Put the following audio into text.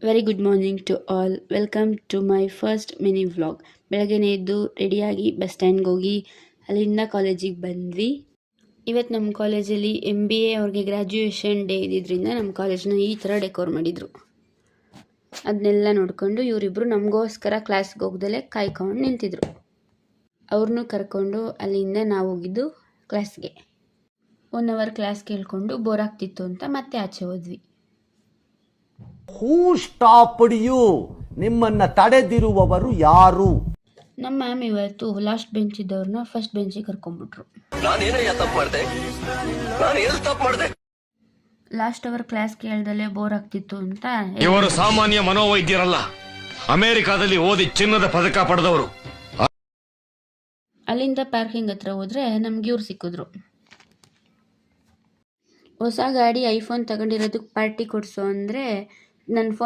Very good morning to all. Welcome to my first mini vlog. ಬೆಳಗ್ಗೆನೇ ಎದ್ದು ರೆಡಿಯಾಗಿ bus ಸ್ಟ್ಯಾಂಡ್ಗೆ ಹೋಗಿ ಅಲ್ಲಿಂದ ಕಾಲೇಜಿಗೆ ಬಂದ್ವಿ. ಇವತ್ತು ನಮ್ಮ ಕಾಲೇಜಲ್ಲಿ MBA ಅವ್ರಿಗೆ ಗ್ರ್ಯಾಜುಯೇಷನ್ ಡೇ ಇದ್ದಿದ್ದರಿಂದ ನಮ್ಮ ಕಾಲೇಜ್ನ ಈ ಥರ ಡೆಕೋರ್ ಮಾಡಿದರು. ಅದನ್ನೆಲ್ಲ ನೋಡಿಕೊಂಡು ಇವರಿಬ್ಬರು ನಮಗೋಸ್ಕರ ಕ್ಲಾಸ್ಗೆ ಹೋಗ್ದಲೇ ಕಾಯ್ಕೊಂಡು ನಿಂತಿದ್ರು. ಅವ್ರನ್ನೂ ಕರ್ಕೊಂಡು ಅಲ್ಲಿಂದ ನಾವು ಹೋಗಿದ್ದು ಕ್ಲಾಸ್ಗೆ. 1 ಅವರ್ ಕ್ಲಾಸ್ ಕೇಳಿಕೊಂಡು ಬೋರ್ ಆಗ್ತಿತ್ತು ಅಂತ ಮತ್ತೆ ಆಚೆ ಹೋದ್ವಿ. Who stopped you? ನಿಮ್ಮನ್ನ ತಡೆದಿರುವವರು ಯಾರು? ನಮ್ಮ ಮ್ಯಾಮ್ ಇವತ್ತು ಲಾಸ್ಟ್ ಬೆಂಚ್ ಇದ್ದವ್ರನ್ನ ಫಸ್ಟ್ ಬೆಂಚಿಗೆ ಕರ್ಕೊಂಡ್ಬಿಟ್ರು. ಲಾಸ್ಟ್ ಅವರ್ ಕ್ಲಾಸ್ ಕೇಳ್ದಲ್ಲೇ ಬೋರ್ ಆಗ್ತಿತ್ತು ಅಂತ. ಇವರು ಸಾಮಾನ್ಯ ಮನೋವೈದ್ಯರಲ್ಲ, ಅಮೆರಿಕಾದಲ್ಲಿ ಓದಿ ಚಿನ್ನದ ಪದಕ ಪಡೆದವರು. ಅಲ್ಲಿಂದ ಪಾರ್ಕಿಂಗ್ ಹತ್ರ ಹೋದ್ರೆ ನಮ್ಗೆ ಇವ್ರು ಸಿಕ್ಕಿದ್ರು. ಹೊಸ ಗಾಡಿ ಐಫೋನ್ ತಗೊಂಡಿರೋದಕ್ಕೆ ಪಾರ್ಟಿ ಕೊಡ್ಸೋ ಅಂದರೆ ನನ್ನ ಫೋನ್